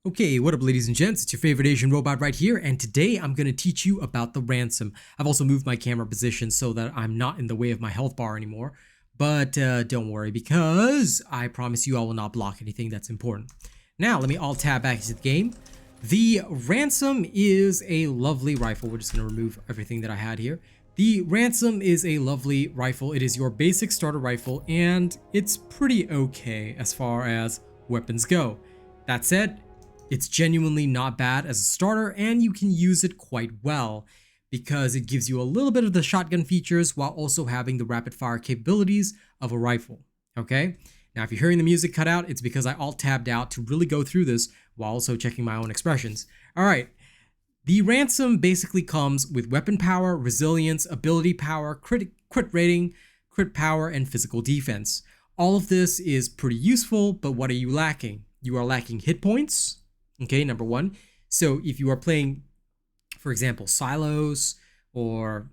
Okay, what up ladies and gents, it's your favorite Asian robot right here, and today I'm going to teach you about the Ransom. I've also moved my camera position so that I'm not in the way of my health bar anymore, but don't worry because I promise you I will not block anything that's important. Now let me alt-tab back into the game. The Ransom is a lovely rifle. We're just going to remove everything that I had here. The Ransom is a lovely rifle. It is your basic starter rifle and it's pretty okay as far as weapons go. That said, it's genuinely not bad as a starter and you can use it quite well because it gives you a little bit of the shotgun features while also having the rapid fire capabilities of a rifle. Okay, now if you're hearing the music cut out, it's because I alt-tabbed out to really go through this while also checking my own expressions. All right, the Ransom basically comes with weapon power, resilience, ability power, crit rating, crit power, and physical defense. All of this is pretty useful, but what are you lacking? You are lacking hit points. Okay, number one. So if you are playing, for example, Silos or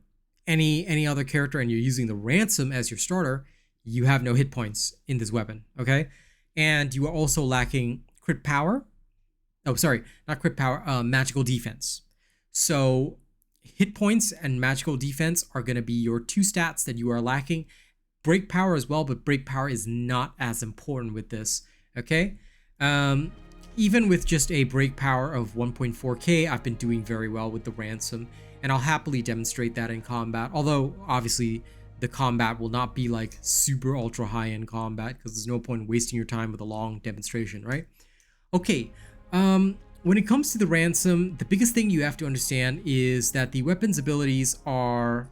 any other character and you're using the Ransom as your starter, you have no hit points in this weapon, okay? And you are also lacking crit power. Oh, sorry, not crit power, magical defense. So hit points and magical defense are going to be your two stats that you are lacking. Break power as well, but break power is not as important with this, okay? Even with just a break power of 1.4k, I've been doing very well with the Ransom, and I'll happily demonstrate that in combat, although obviously the combat will not be like super ultra high-end combat because there's no point in wasting your time with a long demonstration, right? Okay, when it comes to the Ransom, the biggest thing you have to understand is that the weapon's abilities are,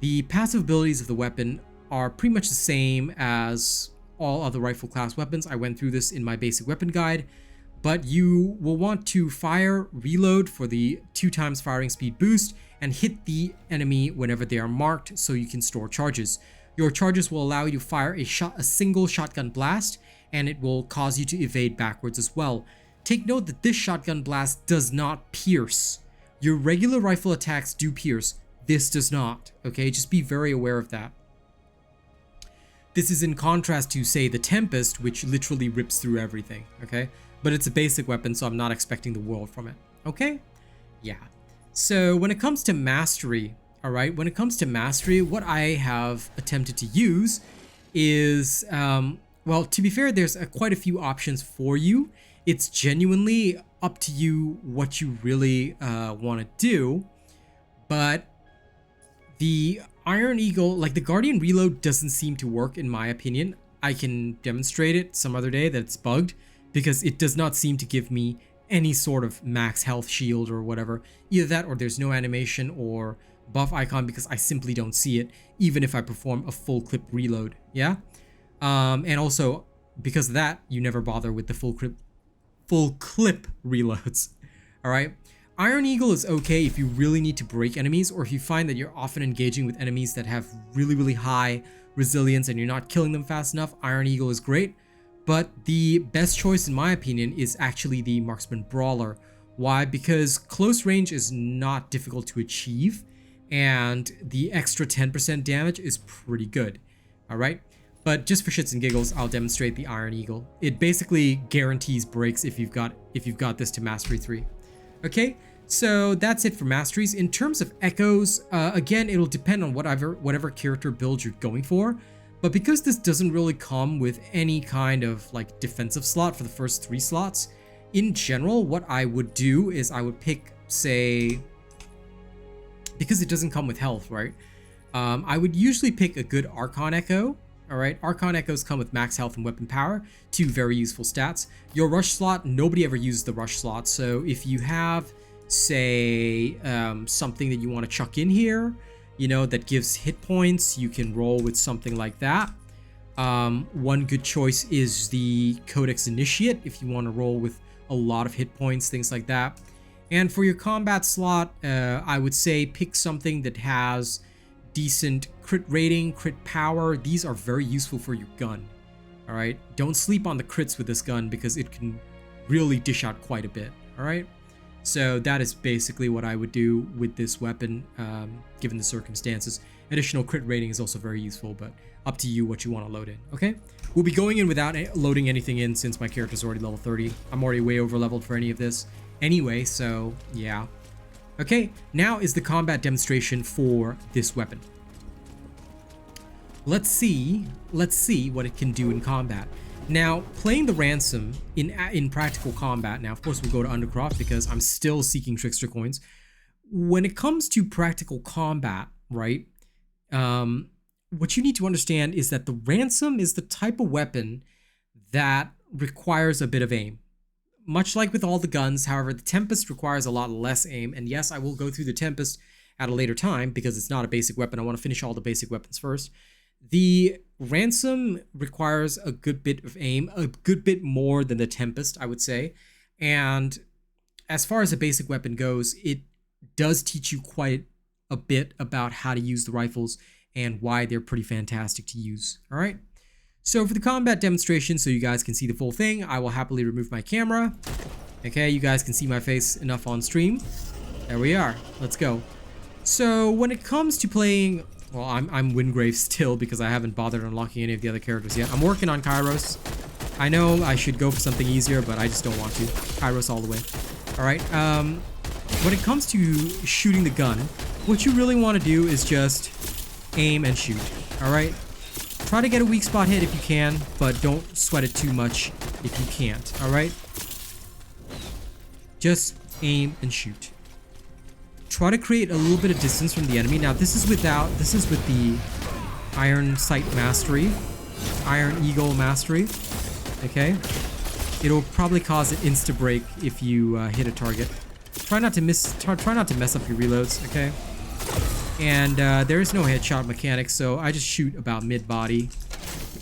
the passive abilities of the weapon are pretty much the same as all other rifle class weapons. I went through this in my basic weapon guide, but you will want to fire, reload for the 2x firing speed boost, and hit the enemy whenever they are marked so you can store charges. Your charges will allow you to fire a single shotgun blast, and it will cause you to evade backwards as well. Take note that this shotgun blast does not pierce. Your regular rifle attacks do pierce. This does not, okay? Just be very aware of that. This is in contrast to, say, the Tempest, which literally rips through everything, okay? But it's a basic weapon, so I'm not expecting the world from it, okay? Yeah. So when it comes to mastery, all right, when it comes to mastery, what I have attempted to use is, well, to be fair, there's quite a few options for you. It's genuinely up to you what you really want to do, but the Iron Eagle, like the Guardian Reload, doesn't seem to work in my opinion. I can demonstrate it some other day that it's bugged because it does not seem to give me any sort of max health shield or whatever. Either that or there's no animation or buff icon because I simply don't see it even if I perform a full clip reload, yeah? And also because of that, you never bother with the full clip reloads, all right? Iron Eagle is okay if you really need to break enemies or if you find that you're often engaging with enemies that have really high resilience and you're not killing them fast enough. Iron Eagle is great, but the best choice in my opinion is actually the Marksman Brawler. Why? Because close range is not difficult to achieve and the extra 10% damage is pretty good, all right? But just for shits and giggles, I'll demonstrate the Iron Eagle. It basically guarantees breaks if you've got this to Mastery 3. Okay, so that's it for masteries. In terms of echoes, again, it'll depend on whatever character build you're going for. But because this doesn't really come with any kind of like defensive slot for the first 3 slots, in general, what I would do is I would pick, say, because it doesn't come with health, right? I would usually pick a good Archon Echo. All right, Archon Echoes come with max health and weapon power, 2 very useful stats. Your rush slot, nobody ever uses the rush slot. So if you have, say, something that you want to chuck in here, you know, that gives hit points, you can roll with something like that. One good choice is the Codex Initiate if you want to roll with a lot of hit points, things like that. And for your combat slot, I would say pick something that has decent crit rating, crit power. These are very useful for your gun. All right, don't sleep on the crits with this gun because it can really dish out quite a bit. All right, so that is basically what I would do with this weapon given the circumstances. Additional crit rating is also very useful, but up to you what you want to load in. Okay, We'll be going in without loading anything in since my character's already level 30. I'm already way over leveled for any of this anyway, so yeah. Okay, now is the combat demonstration for this weapon. Let's see what it can do in combat. Now, playing the Ransom in practical combat, now of course we'll go to Undercroft because I'm still seeking Trickster coins. When it comes to practical combat, right, what you need to understand is that the Ransom is the type of weapon that requires a bit of aim. Much like with all the guns, however, the Tempest requires a lot less aim, and yes, I will go through the Tempest at a later time because it's not a basic weapon. I want to finish all the basic weapons first. The Ransom requires a good bit of aim, a good bit more than the Tempest, I would say. And as far as a basic weapon goes, it does teach you quite a bit about how to use the rifles and why they're pretty fantastic to use. All right. So for the combat demonstration, so you guys can see the full thing, I will happily remove my camera. Okay, you guys can see my face enough on stream. There we are. Let's go. So when it comes to playing, well, I'm Wingrave still because I haven't bothered unlocking any of the other characters yet. I'm working on Kairos. I know I should go for something easier, but I just don't want to. Kairos all the way. All right. When it comes to shooting the gun, what you really want to do is just aim and shoot. All right. Try to get a weak spot hit if you can, but don't sweat it too much if you can't. All right. Just aim and shoot. Try to create a little bit of distance from the enemy. Now this is with the Iron Sight Mastery, Iron Eagle Mastery. Okay, it'll probably cause an insta break if you hit a target. Try not to mess up your reloads. Okay, and there is no headshot mechanic, so I just shoot about mid body.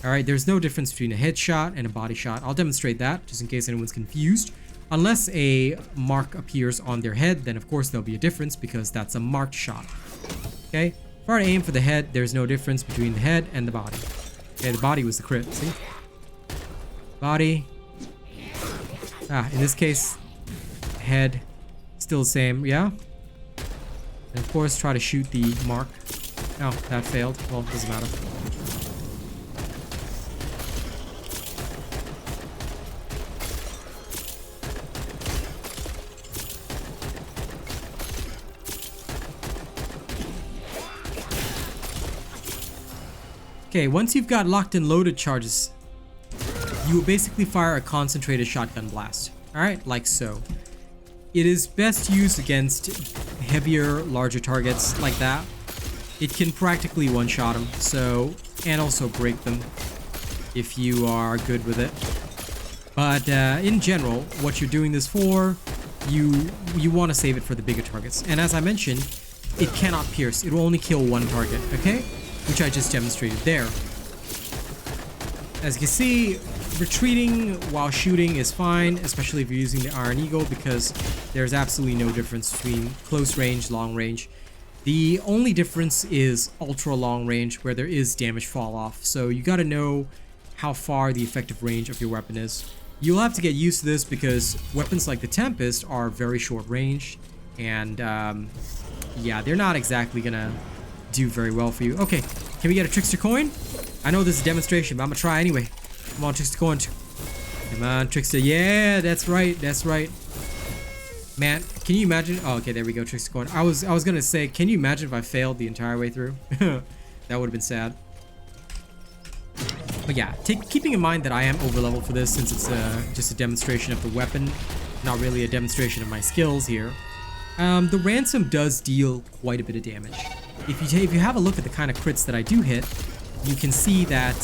All right, there's no difference between a headshot and a body shot. I'll demonstrate that just in case anyone's confused. Unless a mark appears on their head, then of course there'll be a difference because that's a marked shot. Okay, if I were to aim for the head, there's no difference between the head and the body. Okay, the body was the crit, see? Body. In this case, head, still the same, yeah? And of course, try to shoot the mark. Oh, that failed. Well, doesn't matter. Okay, once you've got locked and loaded charges, you will basically fire a concentrated shotgun blast. Alright, like so. It is best used against heavier, larger targets like that. It can practically one-shot them, so, and also break them if you are good with it. But in general, what you're doing this for, you want to save it for the bigger targets. And as I mentioned, it cannot pierce. It will only kill one target, okay? Which I just demonstrated there. As you can see, retreating while shooting is fine, especially if you're using the Iron Eagle, because there's absolutely no difference between close range, long range. The only difference is ultra long range, where there is damage fall off. So you got to know how far the effective range of your weapon is. You'll have to get used to this because weapons like the Tempest are very short range, and yeah, they're not exactly gonna do very well for you. Okay, can we get a Trickster coin? I know this is a demonstration, but I'm gonna try anyway. Come on, Trickster coin. Come on, Trickster. Yeah, that's right. That's right. Man, can you imagine? Oh, okay, there we go, Trickster coin. I was gonna say, can you imagine if I failed the entire way through? That would have been sad. But yeah, keeping in mind that I am over leveled for this, since it's just a demonstration of the weapon, not really a demonstration of my skills here. The Ransom does deal quite a bit of damage. If you have a look at the kind of crits that I do hit, you can see that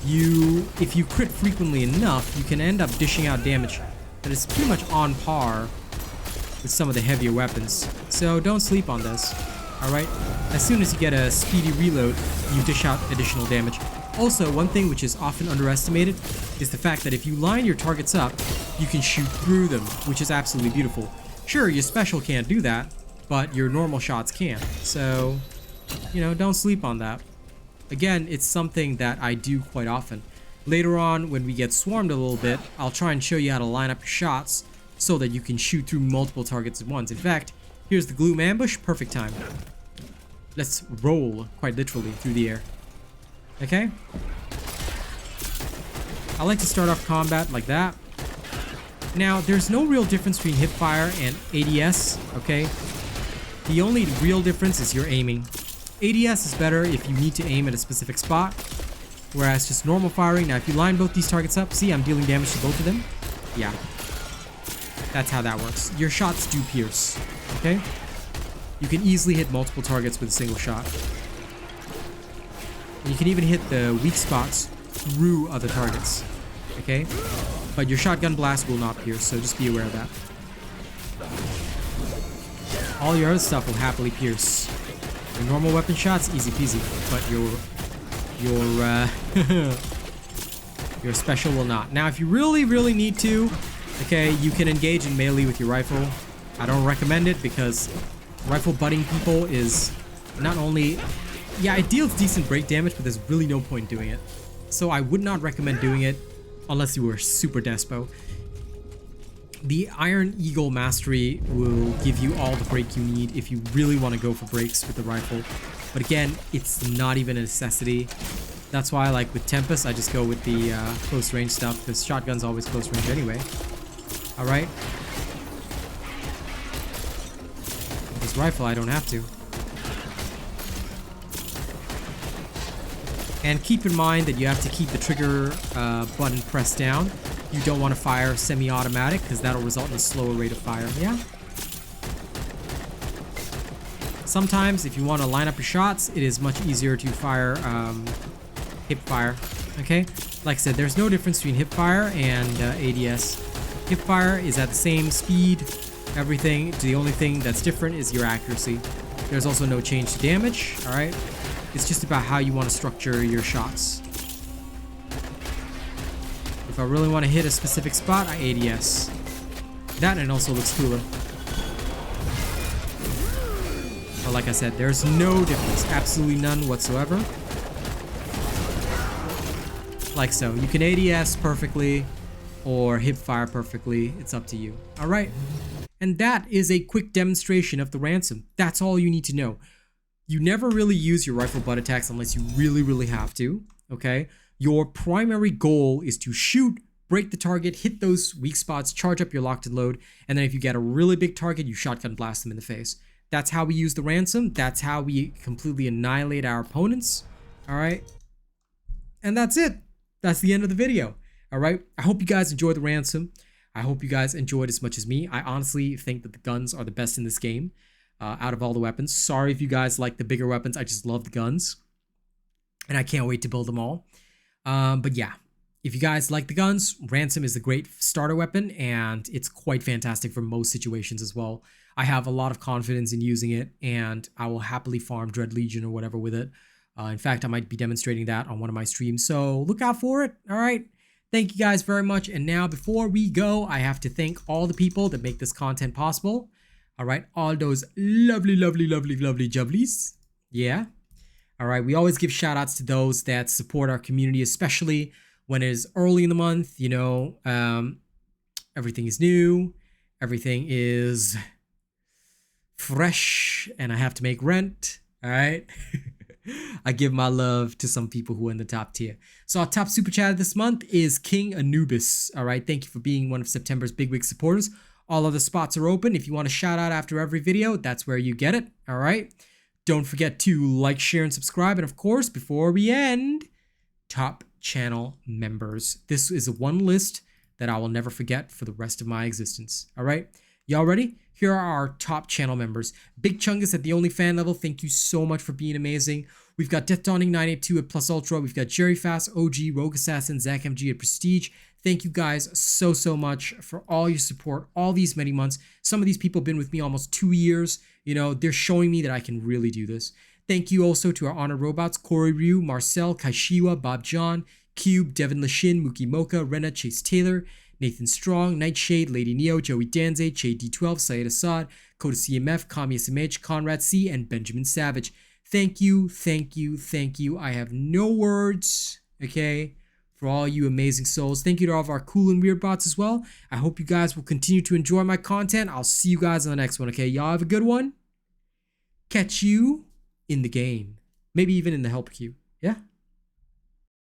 if you crit frequently enough, you can end up dishing out damage that is pretty much on par with some of the heavier weapons. So don't sleep on this. Alright? As soon as you get a speedy reload, you dish out additional damage. Also, one thing which is often underestimated is the fact that if you line your targets up, you can shoot through them, which is absolutely beautiful. Sure, your special can't do that, but your normal shots can. So, you know, don't sleep on that. Again, it's something that I do quite often. Later on, when we get swarmed a little bit, I'll try and show you how to line up your shots so that you can shoot through multiple targets at once. In fact, here's the gloom ambush, perfect time. Let's roll, quite literally, through the air. Okay? I like to start off combat like that. Now, there's no real difference between hipfire and ADS, okay? The only real difference is your aiming. ADS is better if you need to aim at a specific spot, whereas just normal firing, now if you line both these targets up, see I'm dealing damage to both of them? Yeah. That's how that works. Your shots do pierce, okay? You can easily hit multiple targets with a single shot. And you can even hit the weak spots through other targets, okay? But your shotgun blast will not pierce, so just be aware of that. All your other stuff will happily pierce. Your normal weapon shots, easy peasy, but your special will not. Now, if you really need to, okay, you can engage in melee with your rifle. I don't recommend it because rifle butting people is not only, yeah, it deals decent break damage, but there's really no point doing it. So I would not recommend doing it unless you were super despo. The Iron Eagle Mastery will give you all the break you need if you really want to go for breaks with the rifle. But again, it's not even a necessity. That's why, like with Tempest, I just go with the close range stuff, because shotgun's always close range anyway. Alright. This rifle, I don't have to. And keep in mind that you have to keep the trigger button pressed down. You don't want to fire semi-automatic because that'll result in a slower rate of fire. Yeah. Sometimes, if you want to line up your shots, it is much easier to fire hip fire. Okay. Like I said, there's no difference between hip fire and ADS. Hip fire is at the same speed. Everything. The only thing that's different is your accuracy. There's also no change to damage. All right. It's just about how you want to structure your shots. If I really want to hit a specific spot, I ADS. That and also looks cooler. But like I said, there's no difference. Absolutely none whatsoever. Like so. You can ADS perfectly or hip fire perfectly. It's up to you. Alright. And that is a quick demonstration of the Ransom. That's all you need to know. You never really use your rifle butt attacks unless you really have to. Okay? Your primary goal is to shoot, break the target, hit those weak spots, charge up your locked and load, and then if you get a really big target, you shotgun blast them in the face. That's how we use the Ransom. That's how we completely annihilate our opponents. Alright? And that's it. That's the end of the video. Alright? I hope you guys enjoyed the Ransom. I hope you guys enjoyed as much as me. I honestly think that the guns are the best in this game out of all the weapons. Sorry if you guys like the bigger weapons. I just love the guns. And I can't wait to build them all. But yeah, if you guys like the guns, Ransom is a great starter weapon, and it's quite fantastic for most situations as well. I have a lot of confidence in using it, and I will happily farm Dread Legion or whatever with it. In fact, I might be demonstrating that on one of my streams, so look out for it. All right. Thank you guys very much. And now, before we go, I have to thank all the people that make this content possible. All right. All those lovely jubblies. Yeah. All right, we always give shout outs to those that support our community, especially when it is early in the month. You know, everything is new, everything is fresh, and I have to make rent. All right. I give my love to some people who are in the top tier. So our top super chat this month is King Anubis. All right, thank you for being one of September's Big Wig supporters. All other spots are open. If you want a shout out after every video, that's where you get it. All right. Don't forget to like, share, and subscribe. And of course, before we end, top channel members. This is one list that I will never forget for the rest of my existence. All right. Y'all ready? Here are our top channel members. Big Chungus at the only fan level. Thank you so much for being amazing. We've got Death Dawning 982 at Plus Ultra. We've got Jerry Fast, OG, Rogue Assassin, Zach MG at Prestige. Thank you guys so much for all your support all these many months. Some of these people have been with me almost 2 years. You know, they're showing me that I can really do this. Thank you also to our honored robots, Corey Ryu, Marcel, Kaishiwa, Bob John, Cube, Devin Lashin, Mookie Mocha, Rena, Chase Taylor, Nathan Strong, Nightshade, Lady Neo, Joey Danze, Che D12, Syed Assad, Coda CMF, Kami SMH, Conrad C, and Benjamin Savage. Thank you. I have no words, okay, for all you amazing souls. Thank you to all of our cool and weird bots as well. I hope you guys will continue to enjoy my content. I'll see you guys on the next one, okay? Y'all have a good one. Catch you in the game. Maybe even in the help queue. Yeah?